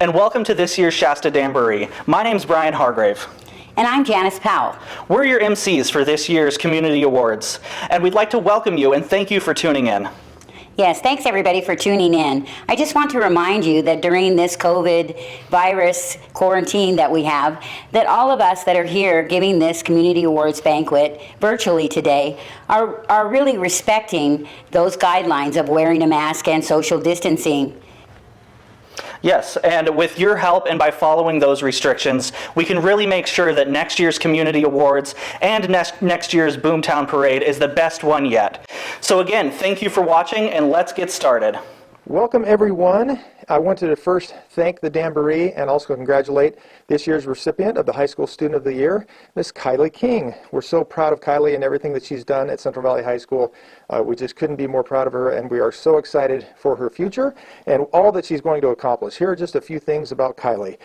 and welcome to this year's Shasta Damboree. My name's Rick Hargrave. And I'm Janice Powell. We're your MCs for this year's Community Awards, and we'd like to welcome you and thank you for tuning in. Yes, thanks everybody for tuning in. I just want to remind you that during this COVID virus quarantine that we have, that all of us that are here giving this Community Awards banquet virtually today are really respecting those guidelines of wearing a mask and social distancing. Yes, and with your help and by following those restrictions, we can really make sure that next year's Community Awards and next year's Boomtown Parade is the best one yet. So again, thank you for watching, and let's get started. Welcome everyone. I wanted to first thank the Damboree and also congratulate this year's recipient of the High School Student of the Year, Miss Kylie King. We're so proud of Kylie and everything that she's done at Central Valley High School. We just couldn't be more proud of her, and we are so excited for her future and all that she's going to accomplish. Here are just a few things about Kylie.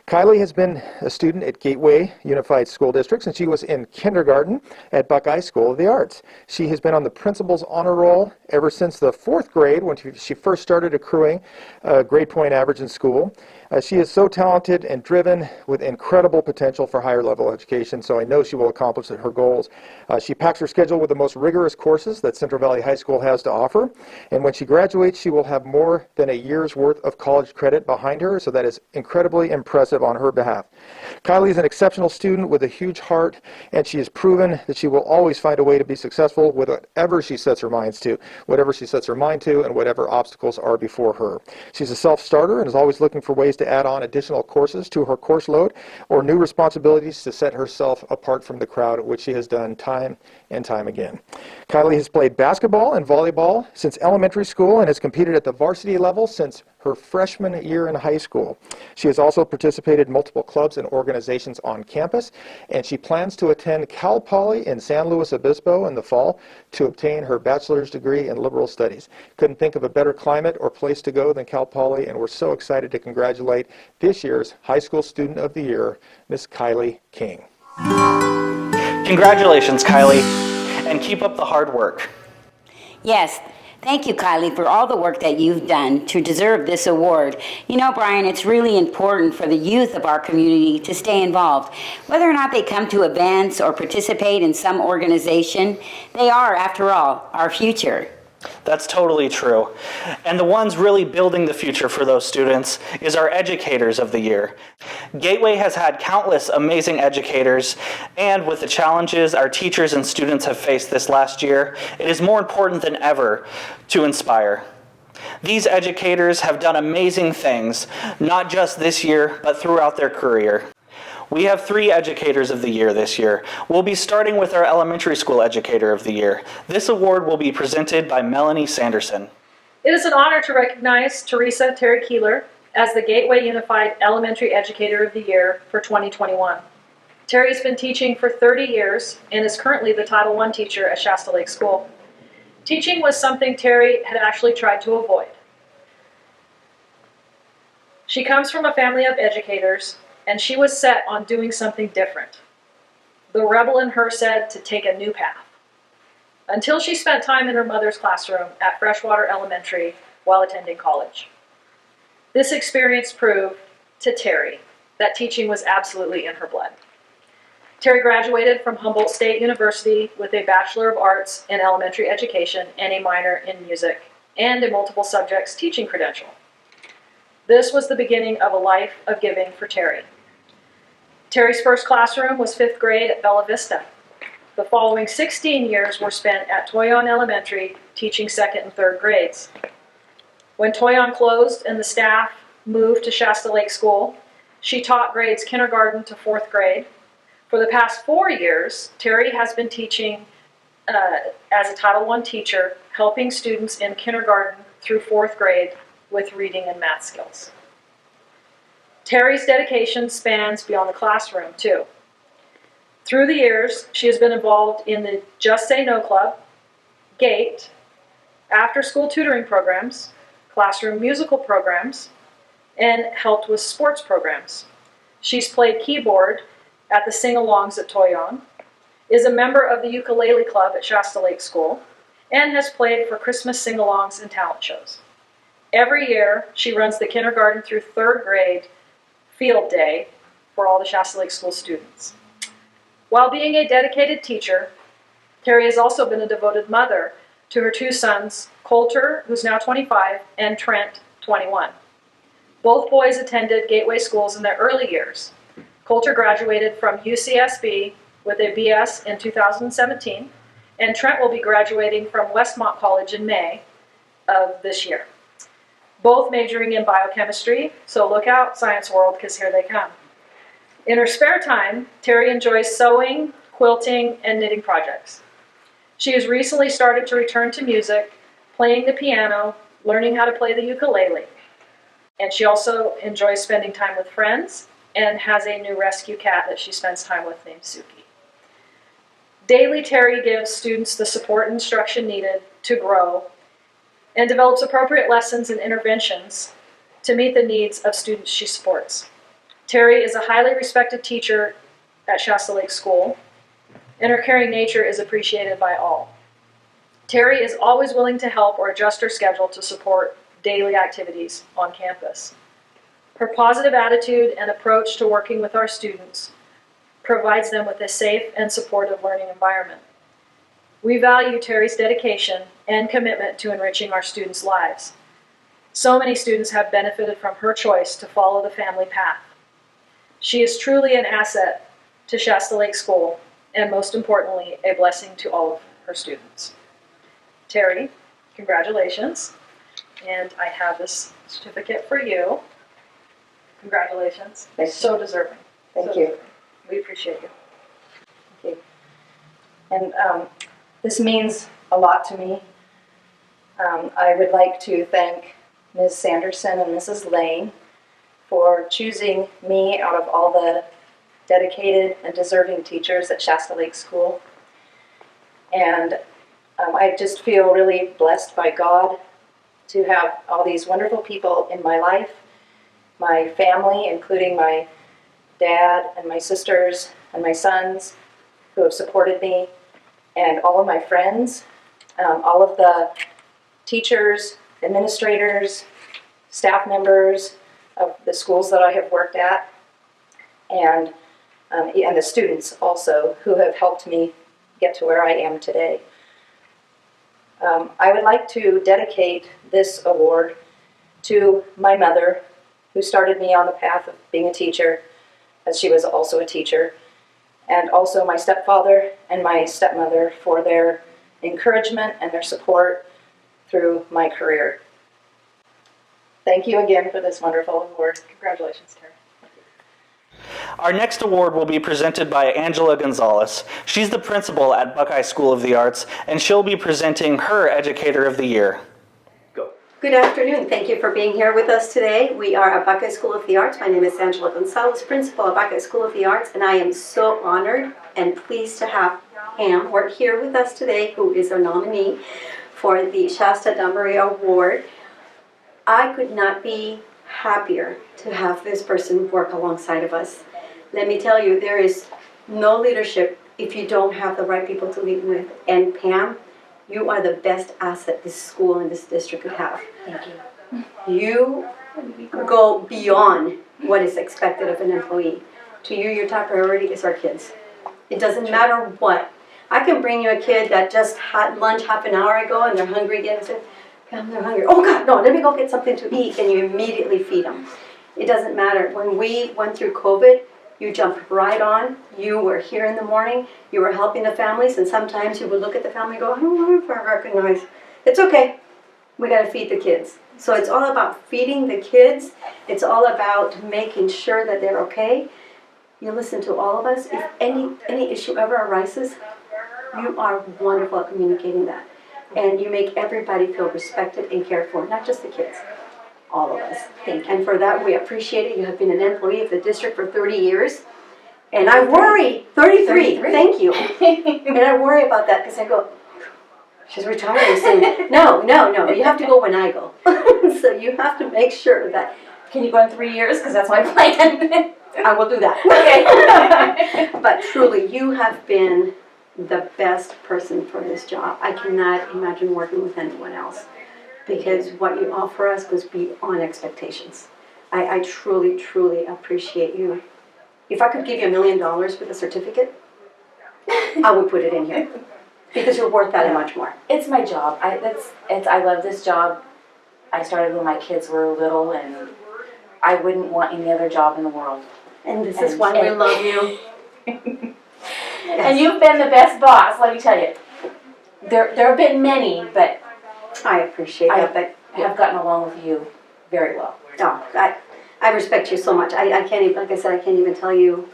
Kylie has been a student at Gateway Unified School District since she was in kindergarten at Buckeye School of the Arts. She has been on the principal's honor roll ever since the 4th grade when she first started accruing a grade point average in school. She is so talented and driven with incredible potential for higher level education, so I know she will accomplish her goals. She packs her schedule with the most rigorous courses that Central Valley High School has to offer, and when she graduates, she will have more than a year's worth of college credit behind her, so that is incredibly impressive on her behalf. Kylie is an exceptional student with a huge heart, and she has proven that she will always find a way to be successful with whatever she sets her mind to, and whatever obstacles are before her. She's a self-starter and is always looking for ways to add on additional courses to her course load or new responsibilities to set herself apart from the crowd, which she has done time and time again. Kylie has played basketball and volleyball since elementary school and has competed at the varsity level since her freshman year in high school. She has also participated in multiple clubs and organizations on campus, and she plans to attend Cal Poly in San Luis Obispo in the fall to obtain her bachelor's degree in liberal studies. Couldn't think of a better climate or place to go than Cal Poly, and we're so excited to congratulate this year's High School Student of the Year, Miss Kylie King. Congratulations, Kylie, and keep up the hard work. Yes. Thank you, Kylie, for all the work that you've done to deserve this award. You know, Brian, it's really important for the youth of our community to stay involved. Whether or not they come to events or participate in some organization, they are, after all, our future. That's totally true. And the ones really building the future for those students is our Educators of the Year. Gateway has had countless amazing educators, and with the challenges our teachers and students have faced this last year, it is more important than ever to inspire. These educators have done amazing things, not just this year, but throughout their career. We have 3 Educators of the Year this year. We'll be starting with our Elementary School Educator of the Year. This award will be presented by Melanie Sanderson. It is an honor to recognize Teresa Terry Keeler as the Gateway Unified Elementary Educator of the Year for 2021. Terry's been teaching for 30 years and is currently the Title I teacher at Shasta Lake School. Teaching was something Terry had actually tried to avoid. She comes from a family of educators, and she was set on doing something different. The rebel in her said to take a new path. Until she spent time in her mother's classroom at Freshwater Elementary while attending college. This experience proved to Terry that teaching was absolutely in her blood. Terry graduated from Humboldt State University with a Bachelor of Arts in Elementary Education and a minor in music and a multiple subjects teaching credential. This was the beginning of a life of giving for Terry. Terry's first classroom was 5th grade at Bella Vista. The following 16 years were spent at Toyon Elementary teaching 2nd and 3rd grades. When Toyon closed and the staff moved to Shasta Lake School, she taught grades kindergarten to 4th grade. For the past 4 years, Terry has been teaching as a Title I teacher, helping students in kindergarten through 4th grade with reading and math skills. Terry's dedication spans beyond the classroom, too. Through the years, she has been involved in the Just Say No Club, GATE, after-school tutoring programs, classroom musical programs, and helped with sports programs. She's played keyboard at the sing-alongs at Toyon, is a member of the ukulele club at Shasta Lake School, and has played for Christmas sing-alongs and talent shows. Every year, she runs the kindergarten through third grade field day for all the Shasta Lake school students. While being a dedicated teacher, Terry has also been a devoted mother to her two sons, Coulter, who's now 25, and Trent, 21. Both boys attended Gateway schools in their early years. Coulter graduated from UCSB with a BS in 2017, and Trent will be graduating from Westmont College in May of this year. Both majoring in biochemistry, so look out, science world, because here they come. In her spare time, Terry enjoys sewing, quilting, and knitting projects. She has recently started to return to music, playing the piano, learning how to play the ukulele. And she also enjoys spending time with friends and has a new rescue cat that she spends time with named Suki. Daily, Terry gives students the support and instruction needed to grow and develops appropriate lessons and interventions to meet the needs of students she supports. Terry is a highly respected teacher at Shasta Lake School, and her caring nature is appreciated by all. Terry is always willing to help or adjust her schedule to support daily activities on campus. Her positive attitude and approach to working with our students provides them with a safe and supportive learning environment. We value Terry's dedication and commitment to enriching our students' lives. So many students have benefited from her choice to follow the family path. She is truly an asset to Shasta Lake School, and most importantly, a blessing to all of her students. Terry, congratulations. And I have this certificate for you. Congratulations. Thank you. So deserving. Thank you. We appreciate you. Thank you. And this means a lot to me. I would like to thank Ms. Sanderson and Mrs. Lane for choosing me out of all the dedicated and deserving teachers at Shasta Lake School. And I just feel really blessed by God to have all these wonderful people in my life, my family, including my dad and my sisters and my sons who have supported me, and all of my friends, all of the teachers, administrators, staff members of the schools that I have worked at, and the students also who have helped me get to where I am today. I would like to dedicate this award to my mother, who started me on the path of being a teacher, as she was also a teacher, and also my stepfather and my stepmother for their encouragement and their support through my career. Thank you again for this wonderful award. Congratulations, Terry. Our next award will be presented by Angela Gonzalez. She's the principal at Buckeye School of the Arts, and she'll be presenting her Educator of the Year. Good afternoon. Thank you for being here with us today. We are at Buckeye School of the Arts. My name is Angela Gonzalez, principal at Buckeye School of the Arts, and I am so honored and pleased to have Pam work here with us today, who is our nominee for the Shasta Damboree Award. I could not be happier to have this person work alongside of us. Let me tell you, there is no leadership if you don't have the right people to lead with. And Pam, you are the best asset this school and this district could have. Thank you. You go beyond what is expected of an employee. To you, your top priority is our kids. It doesn't matter what. I can bring you a kid that just had lunch half an hour ago and they're hungry again and say, Pam, they're hungry. Oh God, no, let me go get something to eat, and you immediately feed them. It doesn't matter. When we went through COVID, you jumped right on. You were here in the morning. You were helping the families, and sometimes you would look at the family and go, I don't know if I recognize. It's okay. We got to feed the kids. So it's all about feeding the kids. It's all about making sure that they're okay. You listen to all of us. If any issue ever arises, you are wonderful at communicating that. And you make everybody feel respected and cared for, not just the kids. All of us. Thank you. And for that, we appreciate it. You have been an employee of the district for 30 years. And I worry, 33, thank you. And I worry about that because I go, she's retiring soon. No, you have to go when I go. So you have to make sure that. Can you go in 3 years? Because that's my plan. I will do that. Okay. But truly, you have been the best person for this job. I cannot imagine working with anyone else. because what you offer us goes beyond expectations. I truly, truly appreciate you. If I could give you $1 million with a certificate, I would put it in here, because you're worth that and much more. It's my job. I love this job. I started when my kids were little, and I wouldn't want any other job in the world. And this is why we love you. And you've been the best boss, let me tell you. There have been many, but I appreciate that, but have gotten along with you very well. oh, I respect you so much. I can't even, like I said, I can't even tell you.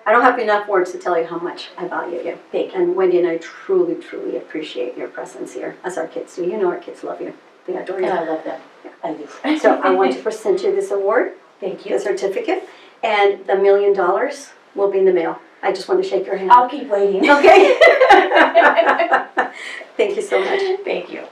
I don't have enough words to tell you how much I value you. Thank you. And Wendy and I truly, truly appreciate your presence here, as our kids do. You know our kids love you. They adore you. And I love them. I do. So I want to present you this award, Thank the you. certificate, and the $1 million will be in the mail. I just want to shake your hand. I'll keep waiting. Okay. Thank you so much. Thank you.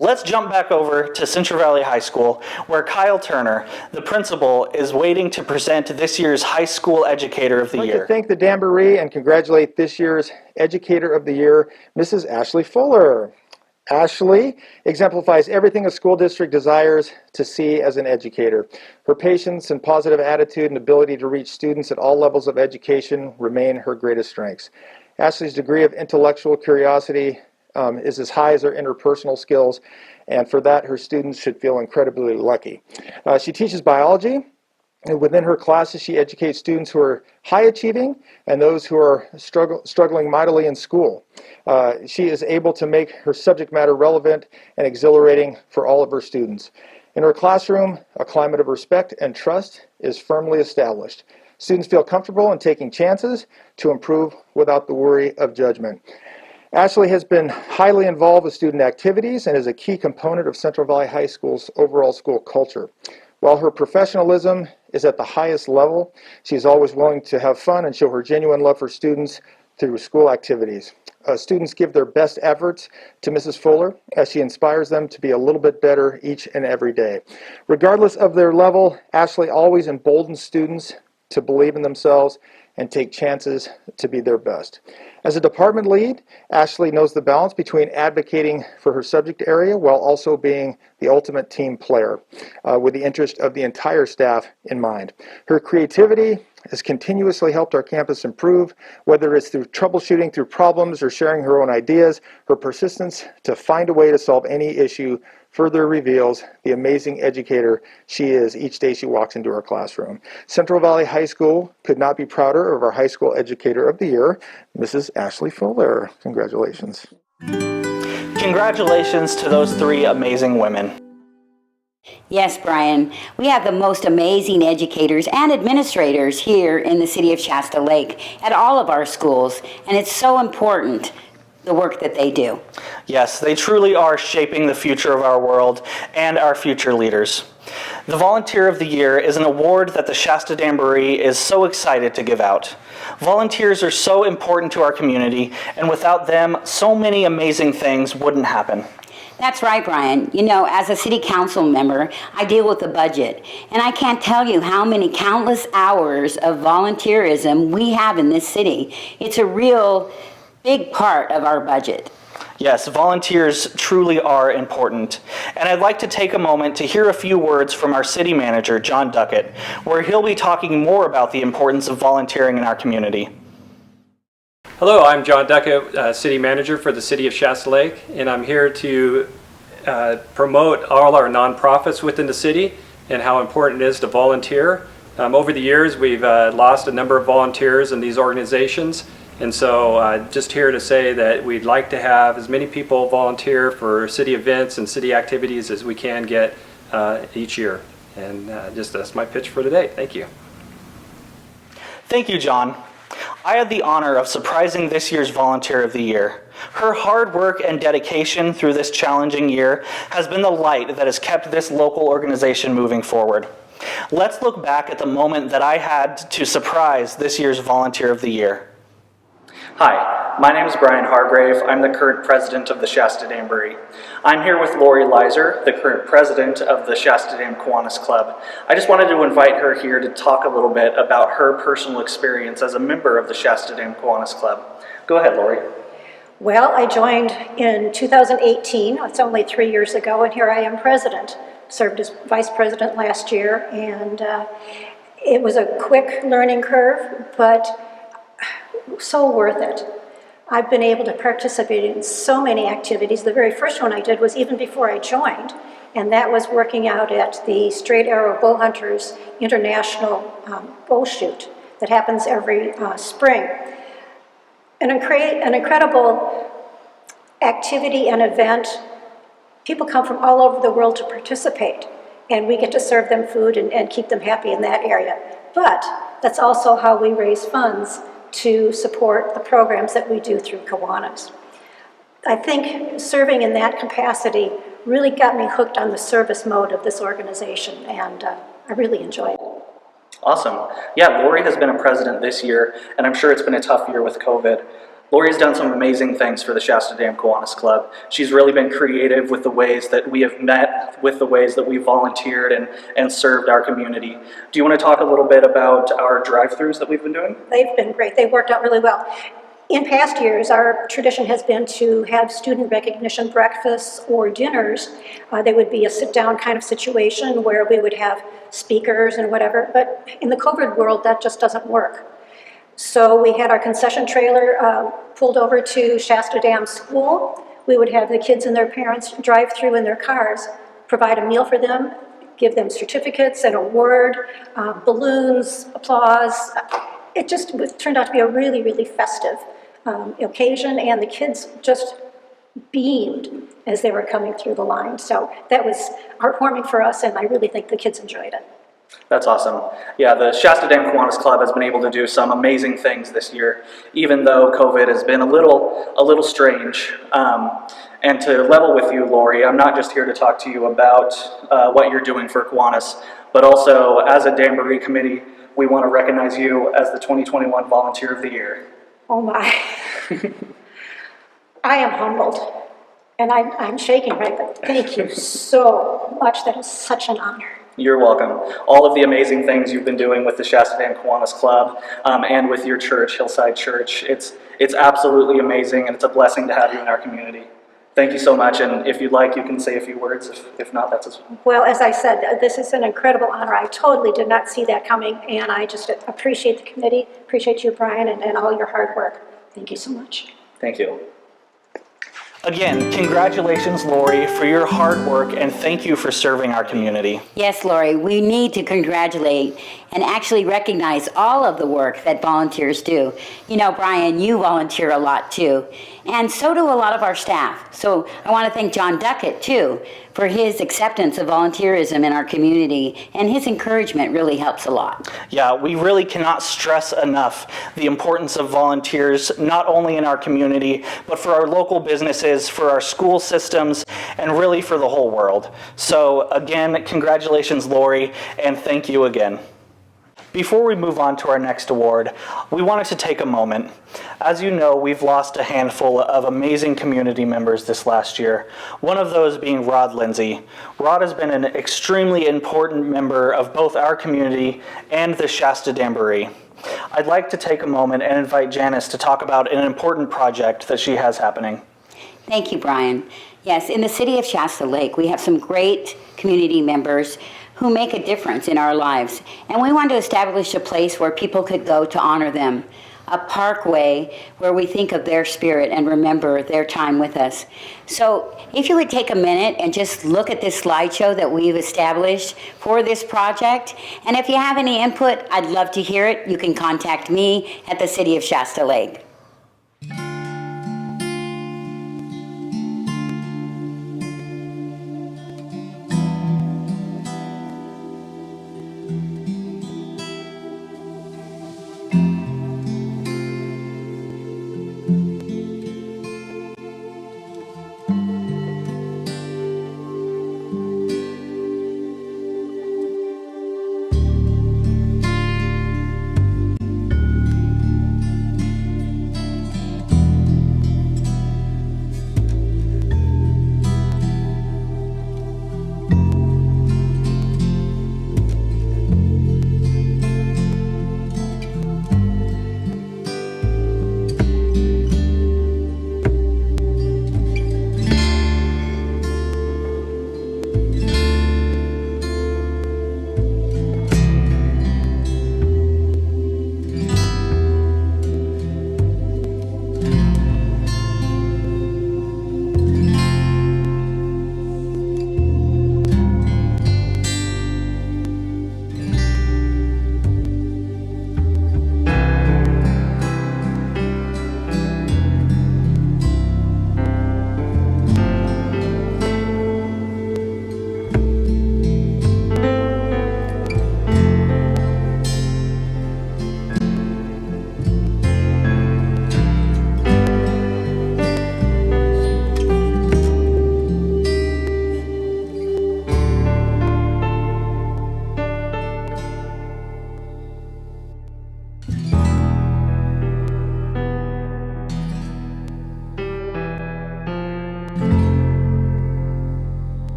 Let's jump back over to Central Valley High School, where Kyle Turner, the principal, is waiting to present this year's High School Educator of the I'd like Year. to thank the Damboree and congratulate this year's Educator of the Year, Mrs. Ashley Fuller. Ashley exemplifies everything a school district desires to see as an educator. Her patience and positive attitude and ability to reach students at all levels of education remain her greatest strengths. Ashley's degree of intellectual curiosity is as high as her interpersonal skills, and for that her students should feel incredibly lucky. She teaches biology, and within her classes she educates students who are high achieving and those who are struggling mightily in school. She is able to make her subject matter relevant and exhilarating for all of her students. In her classroom, a climate of respect and trust is firmly established. Students feel comfortable in taking chances to improve without the worry of judgment. Ashley has been highly involved with student activities and is a key component of Central Valley High School's overall school culture. While her professionalism is at the highest level, she's always willing to have fun and show her genuine love for students through school activities. Students give their best efforts to Mrs. Fuller as she inspires them to be a little bit better each and every day. Regardless of their level, Ashley always emboldens students to believe in themselves and take chances to be their best. As a department lead, Ashley knows the balance between advocating for her subject area while also being the ultimate team player, with the interest of the entire staff in mind. Her creativity has continuously helped our campus improve, whether it's through troubleshooting through problems or sharing her own ideas. Her persistence to find a way to solve any issue further reveals the amazing educator she is each day she walks into her classroom. Central Valley High School could not be prouder of our High School Educator of the Year, Mrs. Ashley Fuller. Congratulations. Congratulations to those three amazing women. Yes, Brian, we have the most amazing educators and administrators here in the city of Shasta Lake at all of our schools, and it's so important, the work that they do. Yes, they truly are shaping the future of our world and our future leaders. The Volunteer of the Year is an award that the Shasta Damboree is so excited to give out. Volunteers are so important to our community, and without them, so many amazing things wouldn't happen. That's right, Brian. You know, as a city council member, I deal with the budget, and I can't tell you how many countless hours of volunteerism we have in this city. It's a real big part of our budget. Yes, volunteers truly are important. And I'd like to take a moment to hear a few words from our city manager, John Duckett, where he'll be talking more about the importance of volunteering in our community. Hello, I'm John Duckett, City Manager for the City of Shasta Lake, and I'm here to promote all our nonprofits within the city and how important it is to volunteer. Over the years, we've lost a number of volunteers in these organizations, and so just here to say that we'd like to have as many people volunteer for city events and city activities as we can get each year. And just that's my pitch for today. Thank you. Thank you, John. I had the honor of surprising this year's Volunteer of the Year. Her hard work and dedication through this challenging year has been the light that has kept this local organization moving forward. Let's look back at the moment that I had to surprise this year's Volunteer of the Year. Hi, my name is Brian Hargrave. I'm the current president of the Shasta Damboree. I'm here with Lori Leiser, the current president of the Shasta Dam Kiwanis Club. I just wanted to invite her here to talk a little bit about her personal experience as a member of the Shasta Dam Kiwanis Club. Go ahead, Lori. Well, I joined in 2018, it's only 3 years ago, and here I am president. Served as vice president last year, and it was a quick learning curve, but so worth it. I've been able to participate in so many activities. The very first one I did was even before I joined, and that was working out at the Straight Arrow Bow Hunters International Bow Shoot that happens every spring. An incredible activity and event. People come from all over the world to participate, and we get to serve them food and keep them happy in that area. But that's also how we raise funds to support the programs that we do through Kiwanis. I think serving in that capacity really got me hooked on the service mode of this organization, and I really enjoyed it. Awesome. Yeah, Lori has been a president this year, and I'm sure it's been a tough year with COVID. Lori's done some amazing things for the Shasta Dam Kiwanis Club. She's really been creative with the ways that we have met, with the ways that we volunteered and served our community. Do you want to talk a little bit about our drive-thrus that we've been doing? They've been great. They worked out really well. In past years, our tradition has been to have student recognition breakfasts or dinners. They would be a sit-down kind of situation where we would have speakers and whatever, but in the COVID world, that just doesn't work. So we had our concession trailer pulled over to Shasta Dam School. We would have the kids and their parents drive through in their cars, provide a meal for them, give them certificates, an award, balloons, applause. It just turned out to be a really, really festive occasion, and the kids just beamed as they were coming through the line. So that was heartwarming for us, and I really think the kids enjoyed it. That's awesome. Yeah, the Shasta Dam Kiwanis Club has been able to do some amazing things this year, even though COVID has been a little strange. And to level with you, Lori, I'm not just here to talk to you about what you're doing for Kiwanis, but also as a Damboree committee, we want to recognize you as the 2021 Volunteer of the Year. Oh my. I am humbled, and I'm shaking, right? But thank you so much. That is such an honor. You're welcome. All of the amazing things you've been doing with the Shasta Dam Kiwanis Club and with your church, Hillside Church, it's absolutely amazing, and it's a blessing to have you in our community. Thank you so much, and if you'd like, you can say a few words. If not, that's as well. Well, as I said, this is an incredible honor. I totally did not see that coming, and I just appreciate the committee, appreciate you, Brian, and all your hard work. Thank you so much. Thank you. Again, congratulations, Lori, for your hard work, and thank you for serving our community. Yes, Lori, we need to congratulate and actually recognize all of the work that volunteers do. You know, Brian, you volunteer a lot too, and so do a lot of our staff. So I want to thank John Duckett too for his acceptance of volunteerism in our community, and his encouragement really helps a lot. Yeah, we really cannot stress enough the importance of volunteers, not only in our community, but for our local businesses, for our school systems, and really for the whole world. So again, congratulations, Lori, and thank you again. Before we move on to our next award, we wanted to take a moment. As you know, we've lost a handful of amazing community members this last year, one of those being Rod Lindsay. Rod has been an extremely important member of both our community and the Shasta Damboree. I'd like to take a moment and invite Janice to talk about an important project that she has happening. Thank you, Brian. Yes, in the City of Shasta Lake, we have some great community members who make a difference in our lives. And we want to establish a place where people could go to honor them, a parkway where we think of their spirit and remember their time with us. So if you would take a minute and just look at this slideshow that we've established for this project, and if you have any input, I'd love to hear it. You can contact me at the City of Shasta Lake.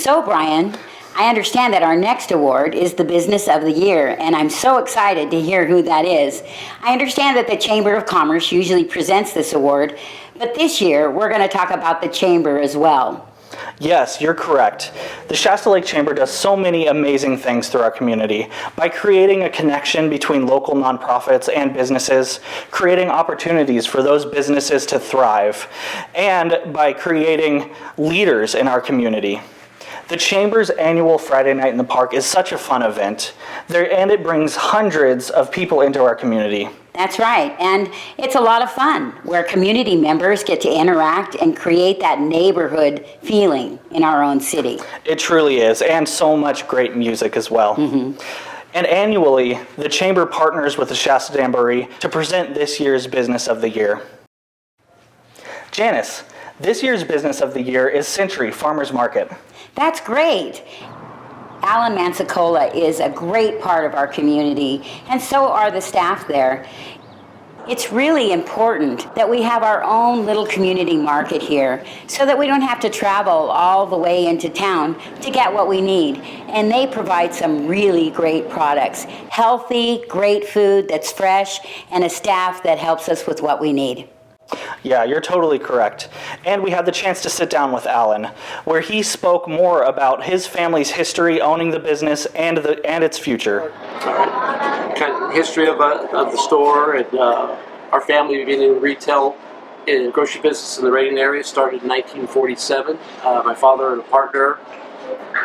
So, Brian, I understand that our next award is the Business of the Year, and I'm so excited to hear who that is. I understand that the Chamber of Commerce usually presents this award, but this year we're going to talk about the Chamber as well. Yes, you're correct. The Shasta Lake Chamber does so many amazing things through our community by creating a connection between local nonprofits and businesses, creating opportunities for those businesses to thrive, and by creating leaders in our community. The Chamber's annual Friday Night in the Park is such a fun event, and it brings hundreds of people into our community. That's right, and it's a lot of fun where community members get to interact and create that neighborhood feeling in our own city. It truly is, and so much great music as well. And annually, the Chamber partners with the Shasta Damboree to present this year's Business of the Year. Janice, this year's Business of the Year is Century Farmers Market. That's great. Alan Mansacola is a great part of our community, and so are the staff there. It's really important that we have our own little community market here so that we don't have to travel all the way into town to get what we need. And they provide some really great products. Healthy, great food that's fresh, and a staff that helps us with what we need. Yeah, you're totally correct. And we had the chance to sit down with Alan, where he spoke more about his family's history owning the business and its future. Kind of history of the store and our family being in retail and grocery business in the Reading area started in 1947. My father and a partner,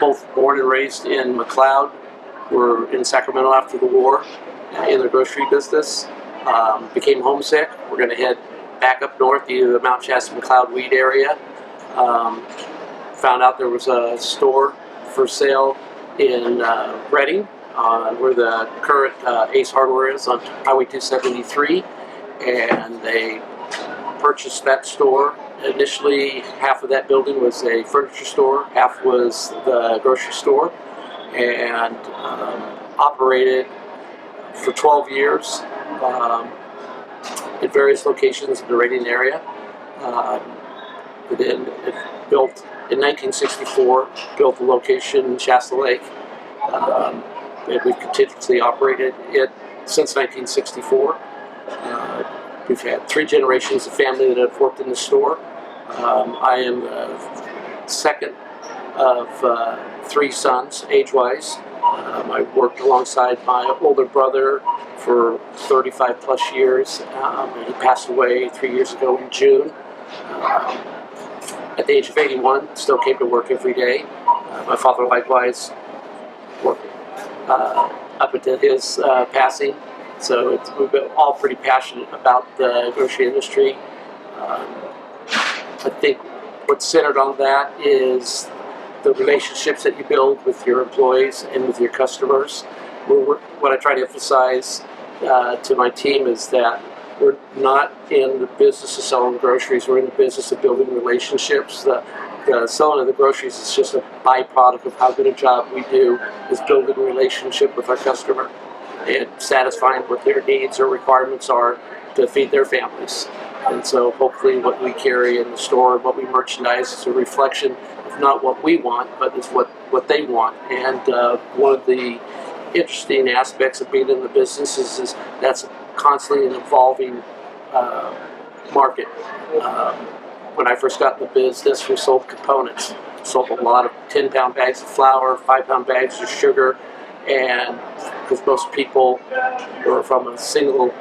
both born and raised in McLeod, were in Sacramento after the war in the grocery business. Became homesick. We're going to head back up north to the Mount Shasta McLeod Weed area. Found out there was a store for sale in Reading, where the current Ace Hardware is on Highway 273, and they purchased that store. Initially, half of that building was a furniture store, half was the grocery store, and operated for 12 years. At various locations in the Reading area. Then it built in 1964, built a location in Shasta Lake. And we've continuously operated it since 1964. We've had 3 generations of family that have worked in the store. I am the second of 3 sons, age-wise. I worked alongside my older brother for 35 plus years. He passed away 3 years ago in June. At the age of 81, still came to work every day. My father likewise worked up until his passing. So we've been all pretty passionate about the grocery industry. I think what's centered on that is the relationships that you build with your employees and with your customers. What I try to emphasize to my team is that we're not in the business of selling groceries, we're in the business of building relationships. The selling of the groceries is just a byproduct of how good a job we do is building a relationship with our customer and satisfying what their needs or requirements are to feed their families. And so hopefully what we carry in the store and what we merchandise is a reflection of not what we want, but it's what they want. And one of the interesting aspects of being in the business is that's constantly an evolving market. When I first got in the business, we sold components. Sold a lot of 10-pound bags of flour, 5-pound bags of sugar, and because most people were from a single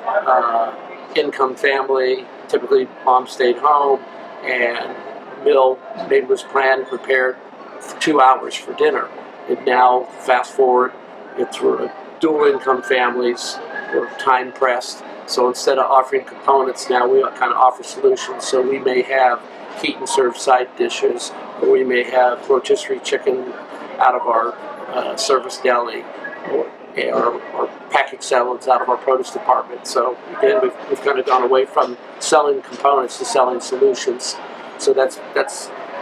income family, typically mom stayed home, and meal maybe was planned and prepared for 2 hours for dinner. And now, fast forward, it's we're dual income families, we're time pressed. So instead of offering components, now we kind of offer solutions. So we may have heat and serve side dishes, or we may have rotisserie chicken out of our service deli, or packaged salads out of our produce department. So again, we've kind of gone away from selling components to selling solutions. So that's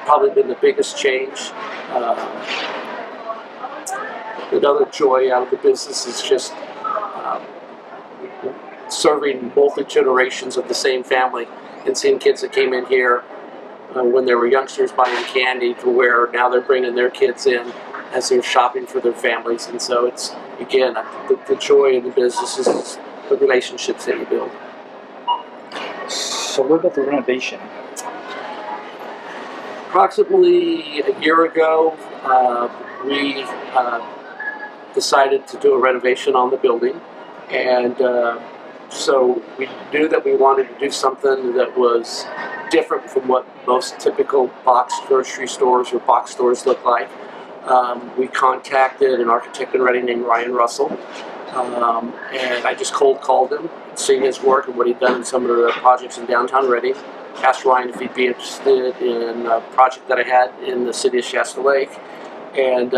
probably been the biggest change. Another joy out of the business is just serving multi generations of the same family and seeing kids that came in here when they were youngsters buying candy to where now they're bringing their kids in as they're shopping for their families. And so it's, again, the joy of the business is the relationships that you build. So what about the renovation? Approximately a year ago, we decided to do a renovation on the building, and so we knew that we wanted to do something that was different from what most typical box grocery stores or box stores look like. We contacted an architect in Reading named Ryan Russell, and I just cold called him, seeing his work and what he'd done in some of the projects in downtown Reading. Asked Ryan if he'd be interested in a project that I had in the City of Shasta Lake, and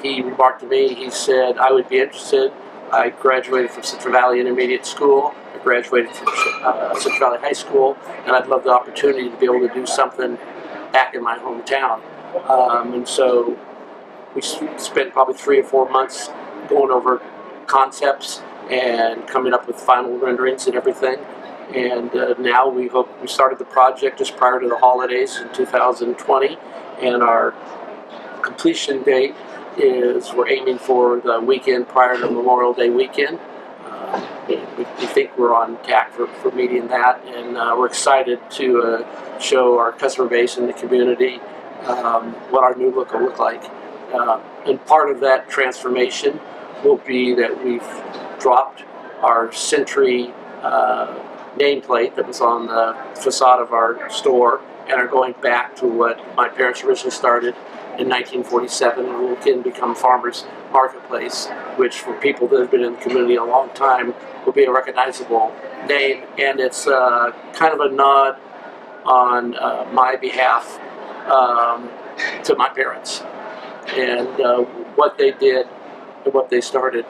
he remarked to me, he said, I would be interested. I graduated from Central Valley Intermediate School, I graduated from Central Valley High School, and I'd love the opportunity to be able to do something back in my hometown. And so we spent probably 3 or 4 months going over concepts and coming up with final renderings and everything. And now we started the project just prior to the holidays in 2020, and our completion date is we're aiming for the weekend prior to Memorial Day weekend. We think we're on track for meeting that, and we're excited to show our customer base and the community what our new look will look like. And part of that transformation will be that we've dropped our Century nameplate that was on the facade of our store and are going back to what my parents originally started in 1947, and will again become Farmers Marketplace, which for people that have been in the community a long time will be a recognizable name. And it's kind of a nod on my behalf to my parents and what they did and what they started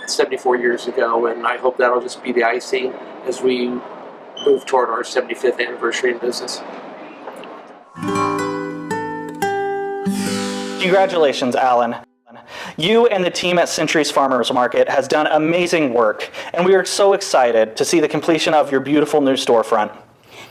74 years ago, and I hope that'll just be the icing as we move toward our 75th anniversary in business. Congratulations, Alan. You and the team at Century's Farmers Market has done amazing work, and we are so excited to see the completion of your beautiful new storefront.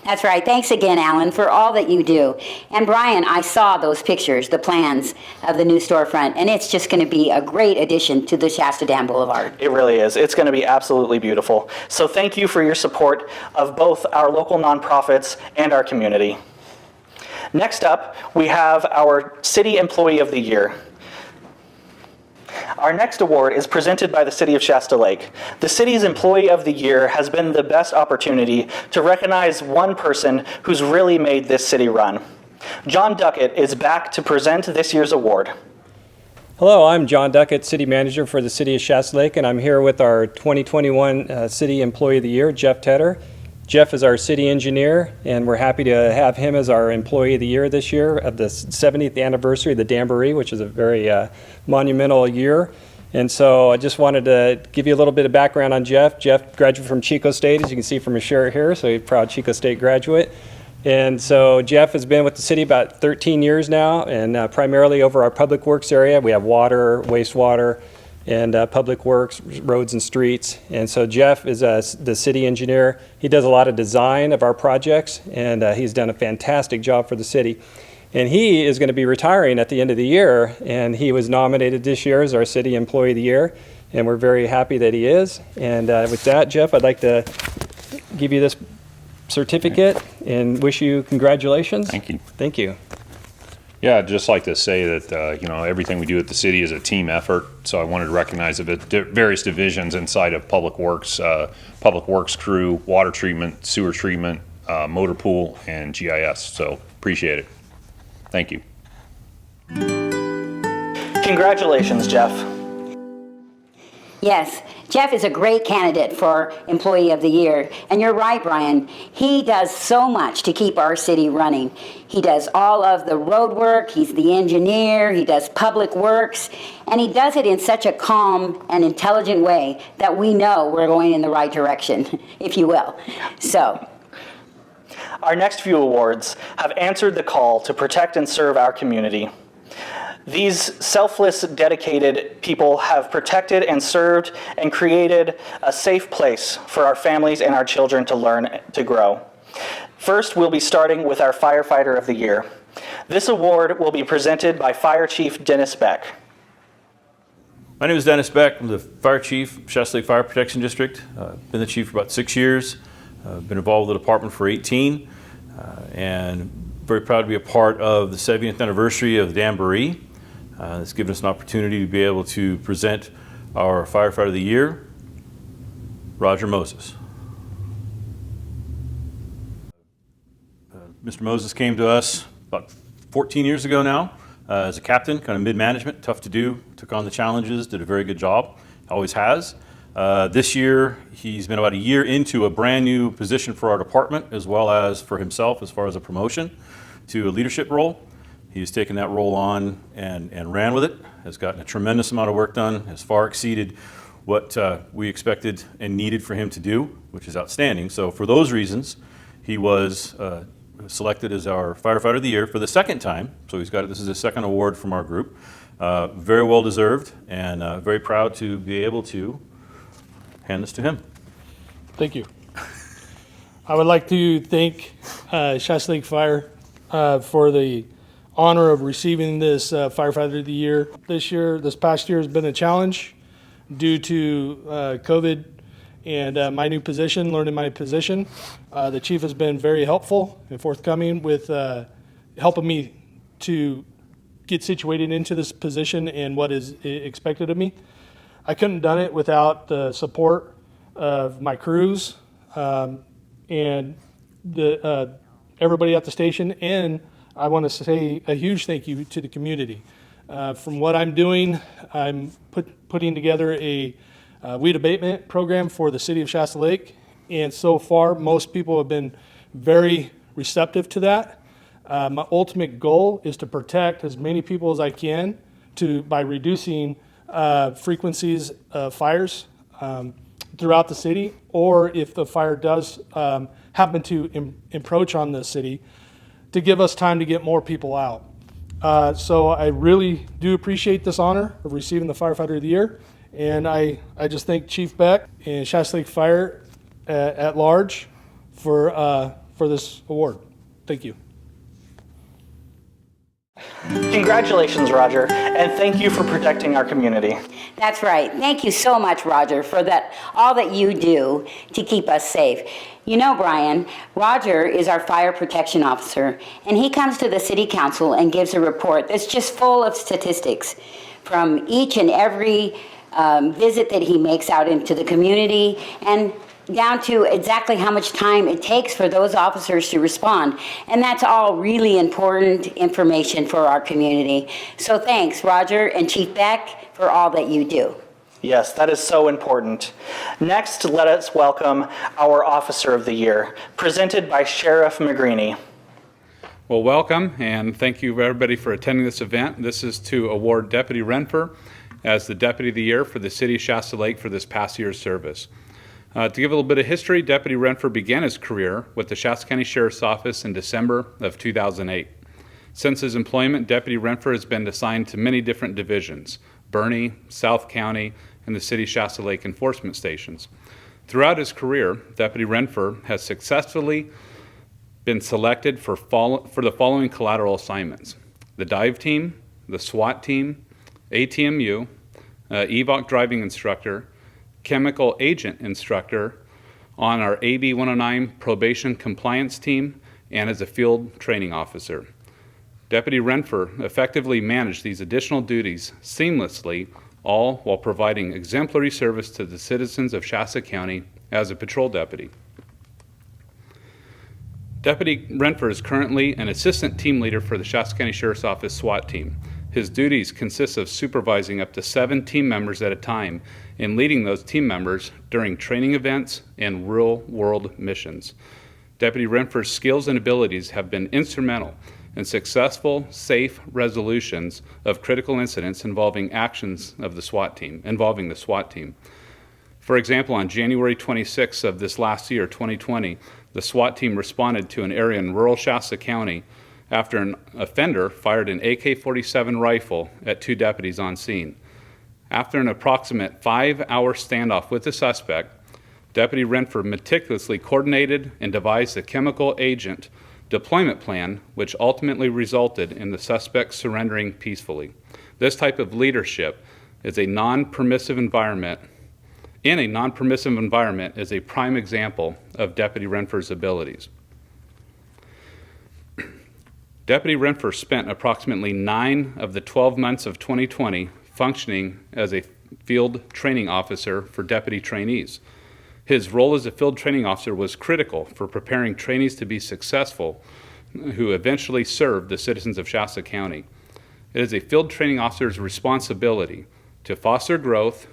That's right. Thanks again, Alan, for all that you do. And Brian, I saw those pictures, the plans of the new storefront, and it's just going to be a great addition to the Shasta Dam Boulevard. It really is. It's going to be absolutely beautiful. So thank you for your support of both our local nonprofits and our community. Next up, we have our City Employee of the Year. Our next award is presented by the City of Shasta Lake. The city's Employee of the Year has been the best opportunity to recognize one person who's really made this city run. John Duckett is back to present this year's award. Hello, I'm John Duckett, City Manager for the City of Shasta Lake, and I'm here with our 2021 City Employee of the Year, Jeff Tedder. Jeff is our city engineer, and we're happy to have him as our Employee of the Year this year of the 70th anniversary of the Damboree, which is a very monumental year. And so I just wanted to give you a little bit of background on Jeff. Jeff graduated from Chico State, as you can see from his shirt here, so he's a proud Chico State graduate. And so Jeff has been with the city about 13 years now, and primarily over our public works area. We have water, wastewater, and public works, roads and streets. And so Jeff is the city engineer. He does a lot of design of our projects, and he's done a fantastic job for the city. And he is going to be retiring at the end of the year, and he was nominated this year as our City Employee of the Year, and we're very happy that he is. And with that, Jeff, I'd like to give you this certificate and wish you congratulations. Thank you. Thank you. Yeah, I'd just like to say that, everything we do at the city is a team effort. So I wanted to recognize the various divisions inside of Public Works crew, water treatment, sewer treatment, motor pool, and GIS. So appreciate it. Thank you. Congratulations, Jeff. Yes, Jeff is a great candidate for Employee of the Year. And you're right, Brian. He does so much to keep our city running. He does all of the road work, he's the engineer, he does public works, and he does it in such a calm and intelligent way that we know we're going in the right direction, if you will. So, our next few awards have answered the call to protect and serve our community. These selfless, dedicated people have protected and served and created a safe place for our families and our children to learn to grow. First, we'll be starting with our Firefighter of the Year. This award will be presented by Fire Chief Dennis Beck. My name is Dennis Beck. I'm the Fire Chief, Shasta Lake Fire Protection District. Been the Chief for about 6 years. Been involved with the department for 18, and very proud to be a part of the 70th anniversary of the Damboree. It's given us an opportunity to be able to present our Firefighter of the Year, Roger Moses. Mr. Moses came to us about 14 years ago now as a captain, kind of mid-management, tough to do, took on the challenges, did a very good job, always has. This year, he's been about a year into a brand new position for our department, as well as for himself as far as a promotion to a leadership role. He's taken that role on and ran with it, has gotten a tremendous amount of work done, has far exceeded what we expected and needed for him to do, which is outstanding. So for those reasons, he was selected as our Firefighter of the Year for the second time. So this is his second award from our group. Very well deserved, and very proud to be able to hand this to him. Thank you. I would like to thank Shasta Lake Fire for the honor of receiving this Firefighter of the Year. This past year has been a challenge due to COVID and my new position, learning my position. The chief has been very helpful and forthcoming with helping me to get situated into this position and what is expected of me. I couldn't have done it without the support of my crews and everybody at the station, and I want to say a huge thank you to the community. From what I'm doing, I'm putting together a weed abatement program for the City of Shasta Lake, and so far most people have been very receptive to that. My ultimate goal is to protect as many people as I can by reducing frequencies of fires throughout the city, or if the fire does happen to encroach on the city, to give us time to get more people out. So I really do appreciate this honor of receiving the Firefighter of the Year, and I just thank Chief Beck and Shasta Lake Fire at large for this award. Thank you. Congratulations, Roger, and thank you for protecting our community. That's right. Thank you so much, Roger, for all that you do to keep us safe. You know, Brian, Roger is our fire protection officer, and he comes to the city council and gives a report that's just full of statistics from each and every visit that he makes out into the community, and down to exactly how much time it takes for those officers to respond. And that's all really important information for our community. So thanks, Roger and Chief Beck, for all that you do. Yes, that is so important. Next, let us welcome our Officer of the Year, presented by Sheriff McGreeny. Well, welcome, and thank you everybody for attending this event. This is to award Deputy Renfer as the Deputy of the Year for the City of Shasta Lake for this past year's service. To give a little bit of history, Deputy Renfer began his career with the Shasta County Sheriff's Office in December of 2008. Since his employment, Deputy Renfer has been assigned to many different divisions: Bernie, South County, and the City of Shasta Lake enforcement stations. Throughout his career, Deputy Renfer has successfully been selected for the following collateral assignments: the dive team, the SWAT team, ATMU, EVOC driving instructor, chemical agent instructor, on our AB 109 probation compliance team, and as a field training officer. Deputy Renfer effectively managed these additional duties seamlessly, all while providing exemplary service to the citizens of Shasta County as a patrol deputy. Deputy Renfer is currently an assistant team leader for the Shasta County Sheriff's Office SWAT team. His duties consist of supervising up to 7 team members at a time and leading those team members during training events and real-world missions. Deputy Renfer's skills and abilities have been instrumental in successful, safe resolutions of critical incidents involving actions of the SWAT team, For example, on January 26th of this last year, 2020, the SWAT team responded to an area in rural Shasta County after an offender fired an AK-47 rifle at 2 deputies on scene. After an approximate 5-hour standoff with the suspect, Deputy Renfer meticulously coordinated and devised a chemical agent deployment plan, which ultimately resulted in the suspects surrendering peacefully. This type of leadership is a non-permissive environment. In a non-permissive environment is a prime example of Deputy Renfer's abilities. Deputy Renfer spent approximately 9 of the 12 months of 2020 functioning as a field training officer for deputy trainees. His role as a field training officer was critical for preparing trainees to be successful who eventually served the citizens of Shasta County. It is a field training officer's responsibility to foster growth,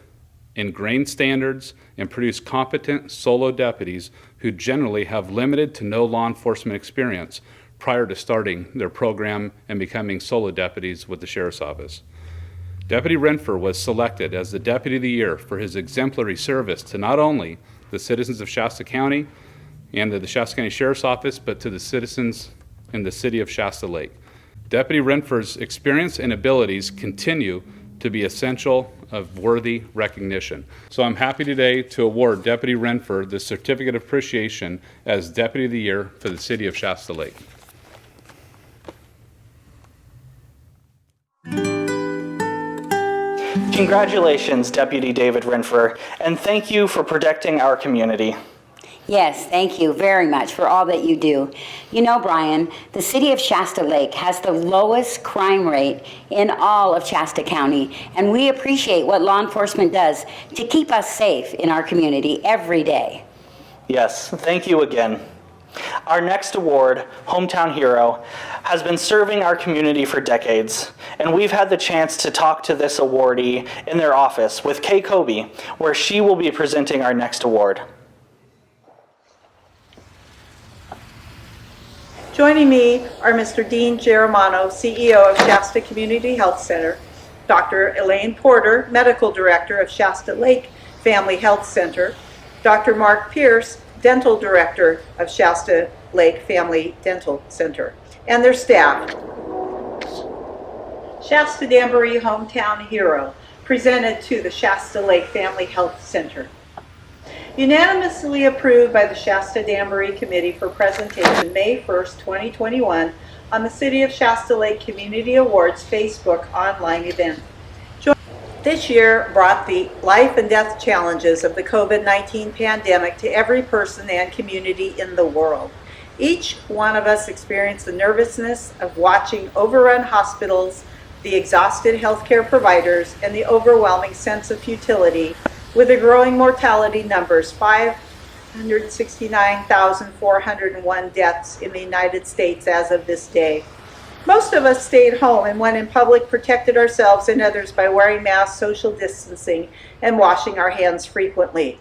ingrain standards, and produce competent solo deputies who generally have limited to no law enforcement experience prior to starting their program and becoming solo deputies with the Sheriff's Office. Deputy Renfer was selected as the Deputy of the Year for his exemplary service to not only the citizens of Shasta County and the Shasta County Sheriff's Office, but to the citizens in the City of Shasta Lake. Deputy Renfer's experience and abilities continue to be essential of worthy recognition. So I'm happy today to award Deputy Renfer the Certificate of Appreciation as Deputy of the Year for the City of Shasta Lake. Congratulations, Deputy David Renfer, and thank you for protecting our community. Yes, thank you very much for all that you do. You know, Brian, the City of Shasta Lake has the lowest crime rate in all of Shasta County, and we appreciate what law enforcement does to keep us safe in our community every day. Yes, thank you again. Our next award, Hometown Hero, has been serving our community for decades, and we've had the chance to talk to this awardee in their office with Kay Kobe, where she will be presenting our next award. Joining me are Mr. Dean Germano, CEO of Shasta Community Health Center, Dr. Elaine Porter, Medical Director of Shasta Lake Family Health Center, Dr. Mark Pierce, Dental Director of Shasta Lake Family Dental Center, and their staff. Shasta Damboree Hometown Hero, presented to the Shasta Lake Family Health Center. Unanimously approved by the Shasta Damboree Committee for presentation May 1st, 2021 on the City of Shasta Lake Community Awards Facebook online event. This year brought the life and death challenges of the COVID-19 pandemic to every person and community in the world. Each one of us experienced the nervousness of watching overrun hospitals, the exhausted healthcare providers, and the overwhelming sense of futility with the growing mortality numbers, 569,401 deaths in the United States as of this day. Most of us stayed home and when in public protected ourselves and others by wearing masks, social distancing, and washing our hands frequently.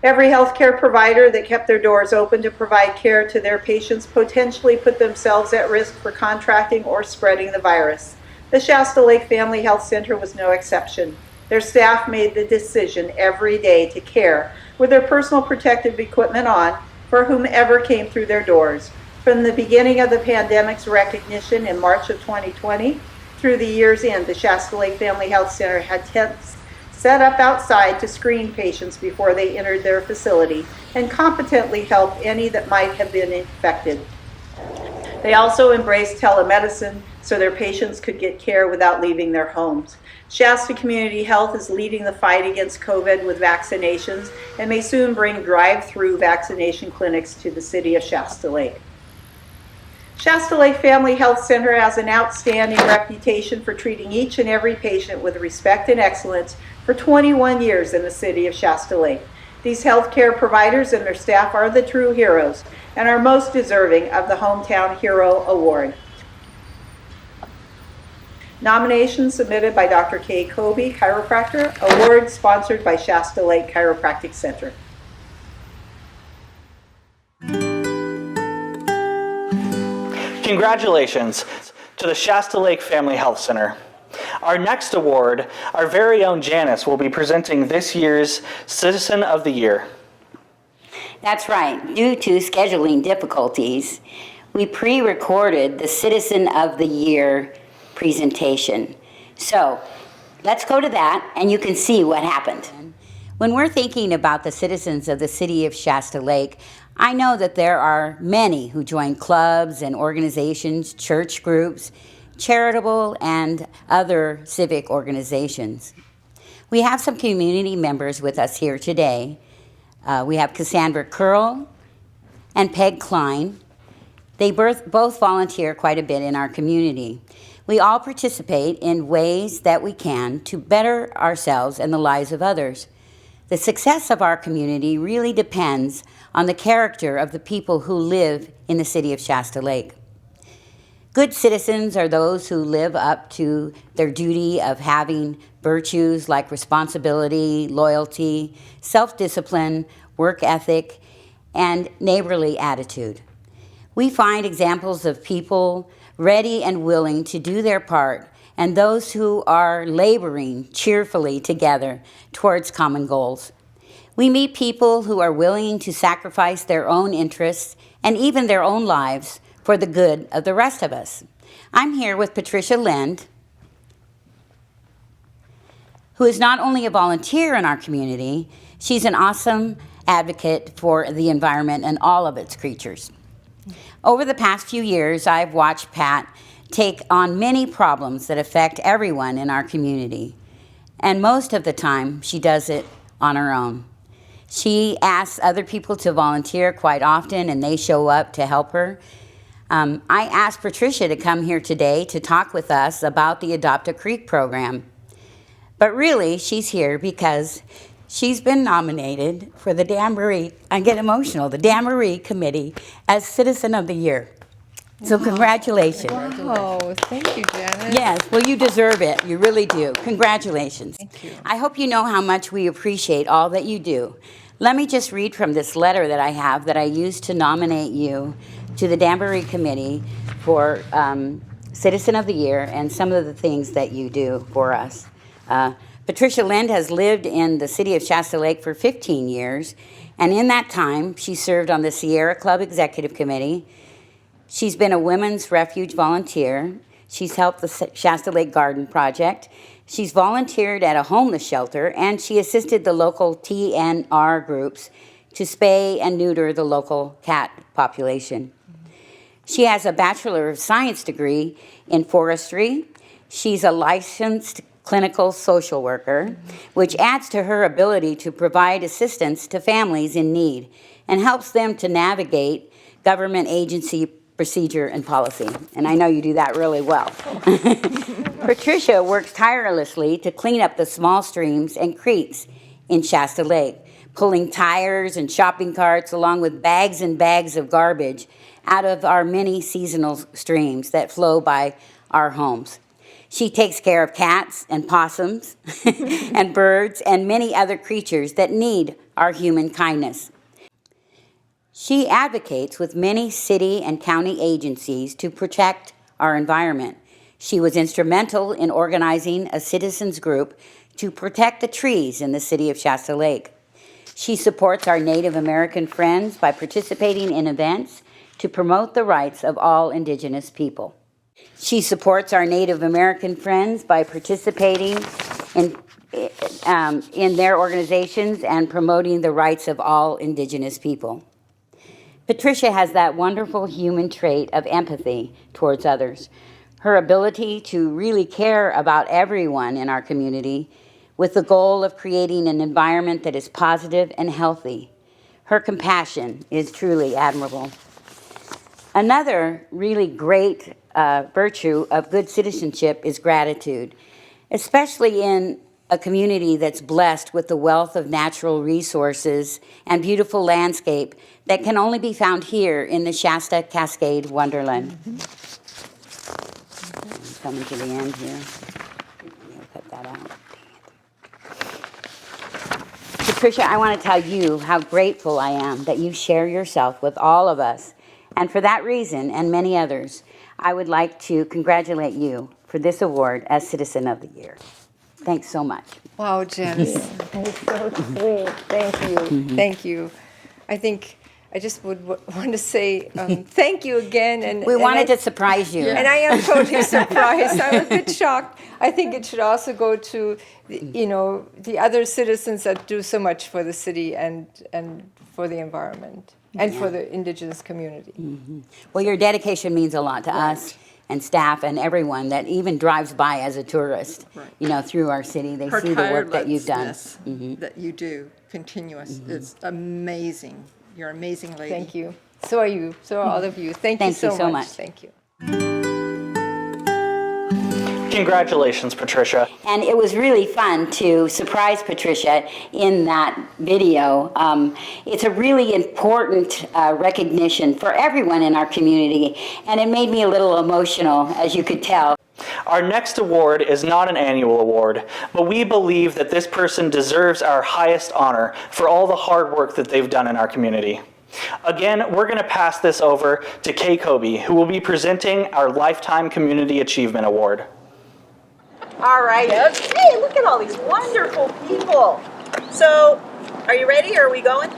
Every healthcare provider that kept their doors open to provide care to their patients potentially put themselves at risk for contracting or spreading the virus. The Shasta Lake Family Health Center was no exception. Their staff made the decision every day to care with their personal protective equipment on for whomever came through their doors. From the beginning of the pandemic's recognition in March of 2020 through the year's end, the Shasta Lake Family Health Center had tents set up outside to screen patients before they entered their facility and competently help any that might have been infected. They also embraced telemedicine so their patients could get care without leaving their homes. Shasta Community Health is leading the fight against COVID with vaccinations and may soon bring drive-through vaccination clinics to the City of Shasta Lake. Shasta Lake Family Health Center has an outstanding reputation for treating each and every patient with respect and excellence for 21 years in the City of Shasta Lake. These healthcare providers and their staff are the true heroes and are most deserving of the Hometown Hero Award. Nominations submitted by Dr. Kay Kobe, chiropractor. Award sponsored by Shasta Lake Chiropractic Center. Congratulations to the Shasta Lake Family Health Center. Our next award, our very own Janice will be presenting this year's Citizen of the Year. That's right. Due to scheduling difficulties, we pre-recorded the Citizen of the Year presentation. So let's go to that and you can see what happened. When we're thinking about the citizens of the City of Shasta Lake, I know that there are many who join clubs and organizations, church groups, charitable and other civic organizations. We have some community members with us here today. We have Cassandra Curl and Peg Klein. They both volunteer quite a bit in our community. We all participate in ways that we can to better ourselves and the lives of others. The success of our community really depends on the character of the people who live in the City of Shasta Lake. Good citizens are those who live up to their duty of having virtues like responsibility, loyalty, self-discipline, work ethic, and neighborly attitude. We find examples of people ready and willing to do their part, and those who are laboring cheerfully together towards common goals. We meet people who are willing to sacrifice their own interests and even their own lives for the good of the rest of us. I'm here with Patricia Lind, who is not only a volunteer in our community, she's an awesome advocate for the environment and all of its creatures. Over the past few years, I've watched Pat take on many problems that affect everyone in our community. And most of the time, she does it on her own. She asks other people to volunteer quite often, and they show up to help her. I asked Patricia to come here today to talk with us about the Adopt a Creek program. But really, she's here because she's been nominated for the Damboree, I get emotional, the Damboree Committee as Citizen of the Year. So congratulations. Oh, thank you, Janice. Yes, well, you deserve it. You really do. Congratulations. Thank you. I hope you know how much we appreciate all that you do. Let me just read from this letter that I have that I used to nominate you to the Damboree Committee for Citizen of the Year and some of the things that you do for us. Patricia Lind has lived in the City of Shasta Lake for 15 years, and in that time, she served on the Sierra Club Executive Committee. She's been a women's refuge volunteer. She's helped the Shasta Lake Garden Project. She's volunteered at a homeless shelter, and she assisted the local TNR groups to spay and neuter the local cat population. She has a Bachelor of Science degree in forestry. She's a licensed clinical social worker, which adds to her ability to provide assistance to families in need and helps them to navigate government agency procedure and policy. And I know you do that really well. Patricia works tirelessly to clean up the small streams and creeks in Shasta Lake, pulling tires and shopping carts along with bags and bags of garbage out of our many seasonal streams that flow by our homes. She takes care of cats and possums and birds and many other creatures that need our human kindness. She advocates with many city and county agencies to protect our environment. She was instrumental in organizing a citizens group to protect the trees in the City of Shasta Lake. She supports our Native American friends by participating in events to promote the rights of all Indigenous people. She supports our Native American friends by participating in their organizations and promoting the rights of all Indigenous people. Patricia has that wonderful human trait of empathy towards others. Her ability to really care about everyone in our community with the goal of creating an environment that is positive and healthy. Her compassion is truly admirable. Another really great virtue of good citizenship is gratitude, especially in a community that's blessed with the wealth of natural resources and beautiful landscape that can only be found here in the Shasta Cascade Wonderland. Coming to the end here. I'll cut that out. Patricia, I want to tell you how grateful I am that you share yourself with all of us. And for that reason, and many others, I would like to congratulate you for this award as Citizen of the Year. Thanks so much. Wow, Janice. That's so sweet. Thank you. Thank you. I think I just would want to say thank you again. And We wanted to surprise you. And I am totally surprised. I'm a bit shocked. I think it should also go to, the other citizens that do so much for the city and for the environment and for the indigenous community. Well, your dedication means a lot to us and staff and everyone that even drives by as a tourist, through our city. They see the work that you've done. That you do, continuous. It's amazing. You're an amazing lady. Thank you. So are you. So are all of you. Thank you so much. Thank you. Congratulations, Patricia. And it was really fun to surprise Patricia in that video. It's a really important recognition for everyone in our community, and it made me a little emotional, as you could tell. Our next award is not an annual award, but we believe that this person deserves our highest honor for all the hard work that they've done in our community. Again, we're going to pass this over to Kay Kobe, who will be presenting our Lifetime Community Achievement Award. All right. Hey, look at all these wonderful people. So, are you ready or are we going?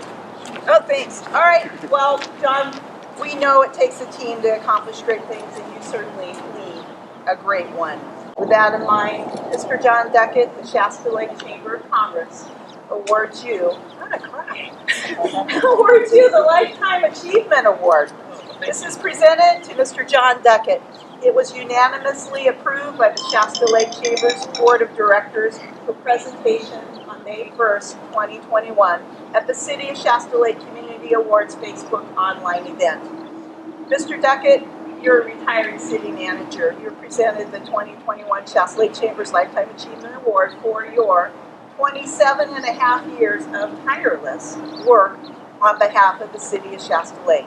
Oh, thanks. All right. Well, John, we know it takes a team to accomplish great things, and you certainly lead a great one. With that in mind, Mr. John Duckett, the Shasta Lake Chamber of Commerce, awards you, I'm going to cry, awards you the Lifetime Achievement Award. This is presented to Mr. John Duckett. It was unanimously approved by the Shasta Lake Chamber's Board of Directors for presentation on May 1st, 2021 at the City of Shasta Lake Community Awards Facebook online event. Mr. Duckett, you're a retiring city manager. You're presented the 2021 Shasta Lake Chamber's Lifetime Achievement Award for your 27 and a half years of tireless work on behalf of the City of Shasta Lake.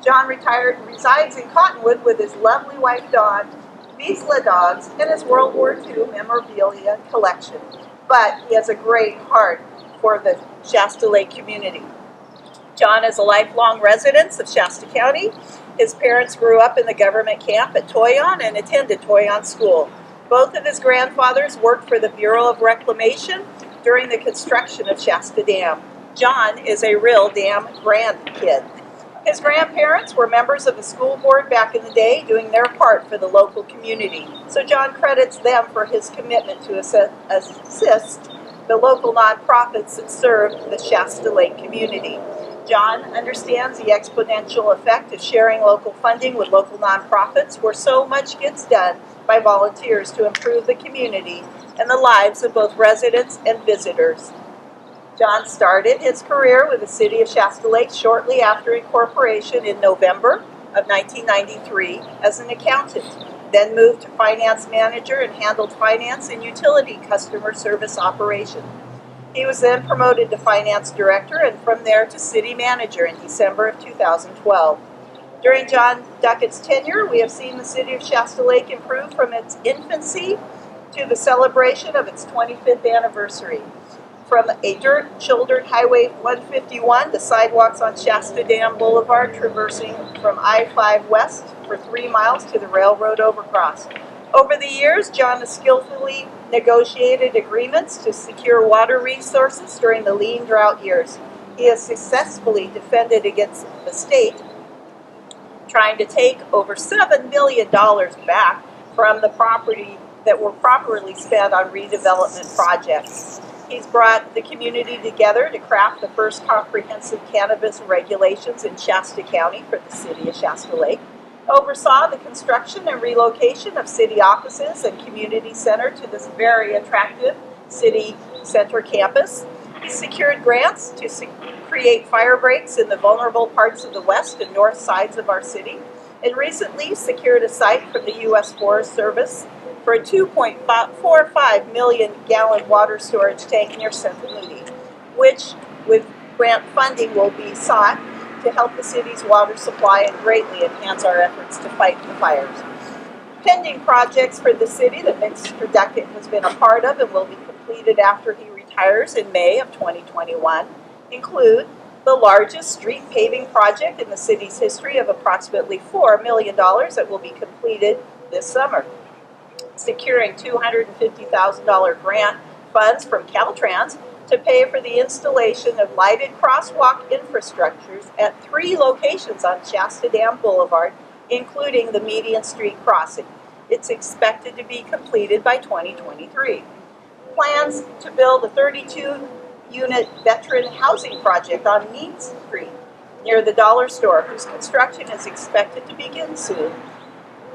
John resides in Cottonwood with his lovely wife Dawn, Vizsla dogs, and his World War II memorabilia collection. But he has a great heart for the Shasta Lake community. John is a lifelong resident of Shasta County. His parents grew up in the government camp at Toyon and attended Toyon School. Both of his grandfathers worked for the Bureau of Reclamation during the construction of Shasta Dam. John is a real dam grandkid. His grandparents were members of the school board back in the day, doing their part for the local community. So John credits them for his commitment to assist the local nonprofits that serve the Shasta Lake community. John understands the exponential effect of sharing local funding with local nonprofits, where so much gets done by volunteers to improve the community and the lives of both residents and visitors. John started his career with the City of Shasta Lake shortly after incorporation in November of 1993 as an accountant, then moved to finance manager and handled finance and utility customer service operation. He was then promoted to finance director and from there to city manager in December of 2012. During John Duckett's tenure, we have seen the City of Shasta Lake improve from its infancy to the celebration of its 25th anniversary. From a dirt-shouldered Highway 151 to sidewalks on Shasta Dam Boulevard, traversing from I-5 west for 3 miles to the railroad overcross. Over the years, John has skillfully negotiated agreements to secure water resources during the lean drought years. He has successfully defended against the state trying to take over $7 million back from the property that were properly spent on redevelopment projects. He's brought the community together to craft the first comprehensive cannabis regulations in Shasta County for the City of Shasta Lake, oversaw the construction and relocation of city offices and community center to this very attractive city center campus. He secured grants to create fire breaks in the vulnerable parts of the west and north sides of our city, and recently secured a site from the U.S. Forest Service for a 2.45 million gallon water storage tank near Santa Moody, which with grant funding will be sought to help the city's water supply and greatly enhance our efforts to fight the fires. Pending projects for the city that Mr. Duckett has been a part of and will be completed after he retires in May of 2021 include the largest street paving project in the city's history of approximately $4 million that will be completed this summer. Securing $250,000 grant funds from Caltrans to pay for the installation of lighted crosswalk infrastructures at 3 locations on Shasta Dam Boulevard, including the median street crossing. It's expected to be completed by 2023. Plans to build a 32-unit veteran housing project on Mean Street near the dollar store, whose construction is expected to begin soon.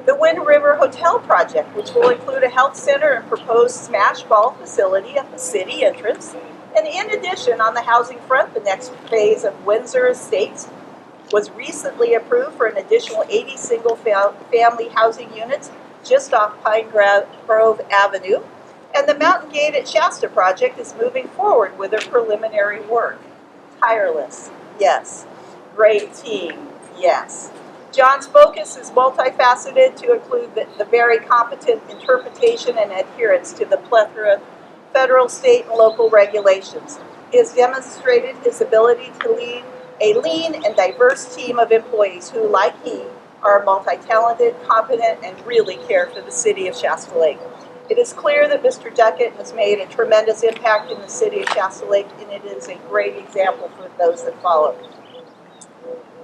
The Wind River Hotel project, which will include a health center and proposed smash ball facility at the city entrance. And in addition, on the housing front, the next phase of Windsor Estates was recently approved for an additional 80 single-family housing units just off Pine Grove Avenue. And the Mountain Gate at Shasta project is moving forward with their preliminary work. Tireless, yes. Great team, yes. John's focus is multifaceted to include the very competent interpretation and adherence to the plethora of federal, state, and local regulations. He has demonstrated his ability to lead a lean and diverse team of employees who, like he, are multi-talented, competent, and really care for the city of Shasta Lake. It is clear that Mr. Duckett has made a tremendous impact in the city of Shasta Lake, and it is a great example for those that follow.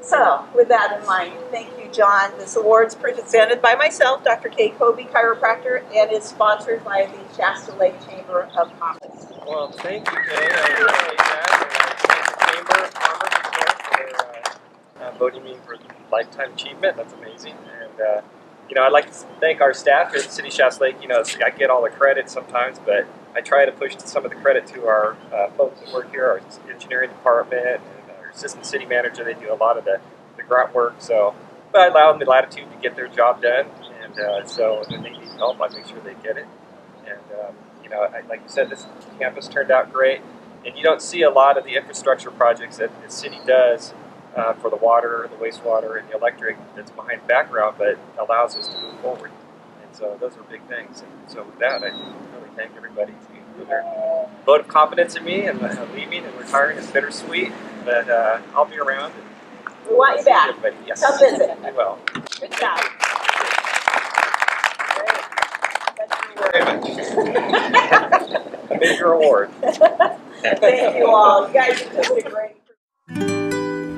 So, with that in mind, thank you, John. This award is presented by myself, Dr. Kay Kobe, chiropractor, and is sponsored by the Shasta Lake Chamber of Commerce. Well, thank you, Kay. I appreciate that. And thank the Chamber of Commerce for voting me for Lifetime Achievement. That's amazing. And, I'd like to thank our staff here at the City of Shasta Lake. I get all the credit sometimes, but I try to push some of the credit to our folks that work here, our engineering department, and our assistant city manager. They do a lot of the grunt work. So, but I allow them the latitude to get their job done. And so when they need help, I make sure they get it. And, like you said, this campus turned out great. And you don't see a lot of the infrastructure projects that the city does for the water, the wastewater, and the electric that's behind the background, but allows us to move forward. And so those are big things. And so with that, I really thank everybody for their vote of confidence in me and leaving and retiring. It's bittersweet, but I'll be around. And We want you back. everybody. Yes. Come visit. I will. Good job. Thank you very much. A major award. Thank you all. You guys are just a great.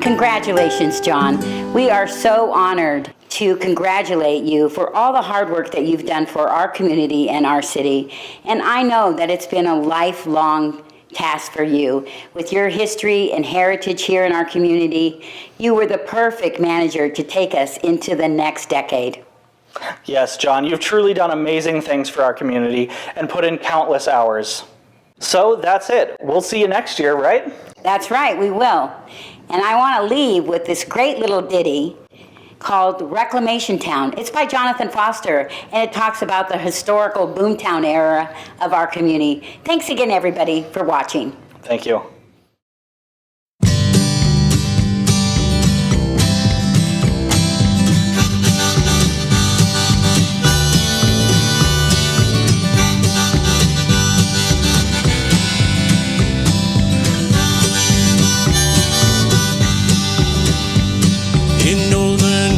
Congratulations, John. We are so honored to congratulate you for all the hard work that you've done for our community and our city. And I know that it's been a lifelong task for you. With your history and heritage here in our community, you were the perfect manager to take us into the next decade. Yes, John, you've truly done amazing things for our community and put in countless hours. So that's it. We'll see you next year, right? That's right, we will. And I want to leave with this great little ditty called Reclamation Town. It's by Jonathan Foster, and it talks about the historical boomtown era of our community. Thanks again, everybody, for watching. Thank you.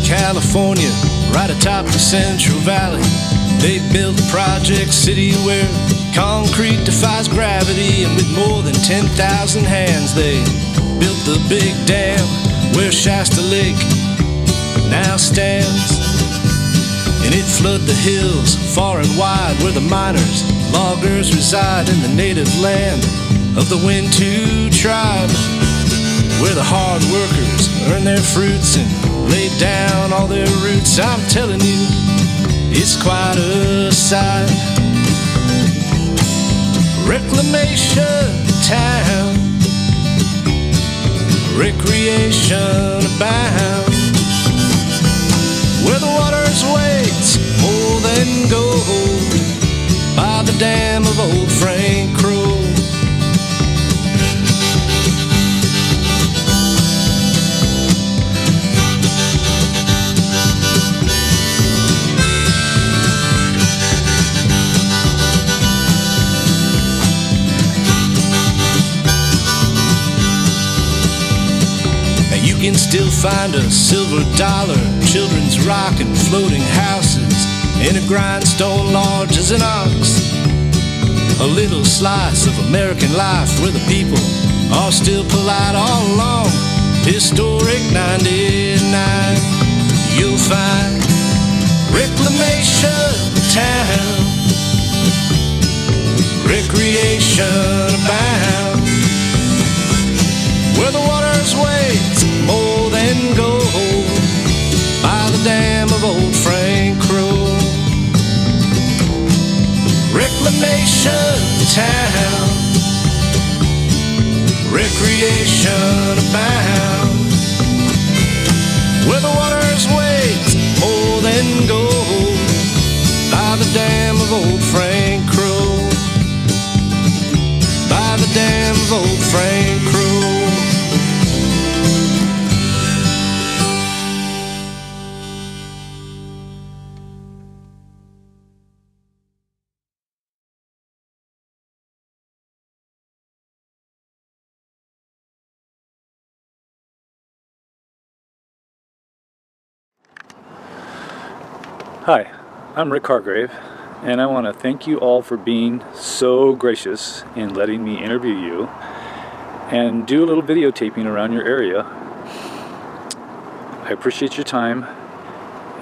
California, right atop the Central Valley, they built a project city where concrete defies gravity, and with more than 10,000 hands they built the big dam where Shasta Lake now stands. And it flooded the hills far and wide where the miners, loggers reside in the native land of the Wintu tribe, where the hard workers earn their fruits and lay down all their roots. I'm telling you, it's quite a sight. Reclamation town, recreation abound, where the water's weight's more than gold, by the dam of old Frank Crow. You can still find a silver dollar, children's rock and floating houses, in a grindstone large as an ox. A little slice of American life where the people are still polite all along. Historic 99, you'll find reclamation town, recreation abound, where the water's weight more than gold, by the dam of old Frank Crow. Reclamation town, recreation abound, where the water's weight more than gold, by the dam of old Frank Crow, by the dam of old Frank Crow. Hi, I'm Rick Hargrave, and I want to thank you all for being so gracious in letting me interview you and do a little videotaping around your area. I appreciate your time,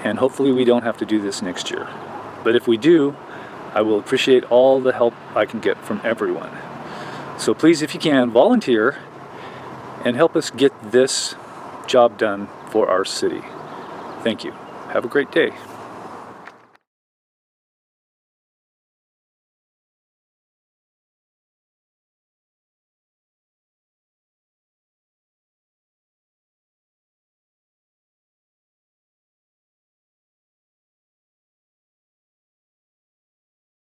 and hopefully we don't have to do this next year. But if we do, I will appreciate all the help I can get from everyone. So please, if you can, volunteer and help us get this job done for our city. Thank you. Have a great day.